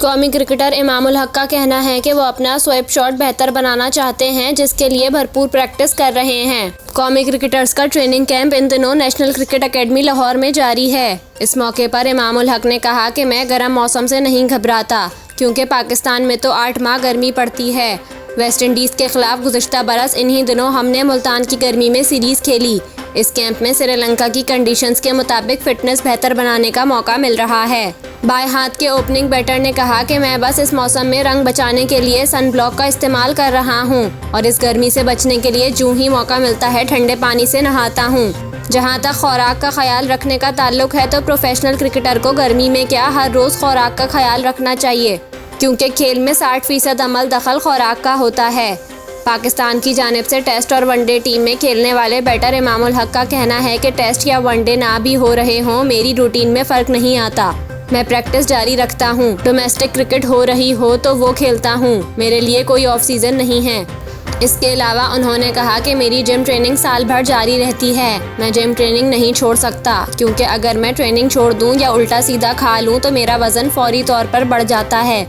कौमी क्रिकेटर इमाम उल हक का कहना है कि वो अपना स्वीप शॉट बेहतर बनाना चाहते हैं, जिसके लिए भरपूर प्रैक्टिस कर रहे हैं। कौमी क्रिकेटर्स का ट्रेनिंग कैंप इन दिनों नेशनल क्रिकेट एकेडमी लाहौर में जारी है। इस मौके पर इमाम उल हक ने कहा कि मैं गर्म मौसम से नहीं घबराता, क्योंकि पाकिस्तान में तो 8 माह गर्मी पड़ती है। वेस्ट इंडीज़ के खिलाफ गुज़िश्ता बरस इन्हीं दिनों हमने मुल्तान की गर्मी में सीरीज़ खेली। इस कैंप में श्रीलंका की कंडीशंस के मुताबिक फिटनेस बेहतर बनाने का मौका मिल रहा है। बाएं हाथ के ओपनिंग बैटर ने कहा कि मैं बस इस मौसम में रंग बचाने के लिए सन ब्लॉक का इस्तेमाल कर रहा हूं और इस गर्मी से बचने के लिए जूं ही मौका मिलता है ठंडे पानी से नहाता हूं। जहां तक खुराक का ख्याल रखने का ताल्लुक है तो प्रोफेशनल क्रिकेटर को गर्मी में क्या हर रोज़ खुराक का ख्याल रखना चाहिए, क्योंकि खेल में 60% अमल दखल खुराक का होता है। पाकिस्तान की जानिब से टेस्ट और वनडे टीम में खेलने वाले बैटर इमाम उल हक का कहना है कि टेस्ट या वनडे ना भी हो रहे हों, मेरी रूटीन में फ़र्क नहीं आता। मैं प्रैक्टिस जारी रखता हूँ। डोमेस्टिक क्रिकेट हो रही हो तो वो खेलता हूँ, मेरे लिए कोई ऑफ सीज़न नहीं है। इसके अलावा उन्होंने कहा कि मेरी जिम ट्रेनिंग साल भर जारी रहती है। मैं जिम ट्रेनिंग नहीं छोड़ सकता, क्योंकि अगर मैं ट्रेनिंग छोड़ दूँ या उल्टा सीधा खा लूँ तो मेरा वज़न फौरी तौर पर बढ़ जाता है।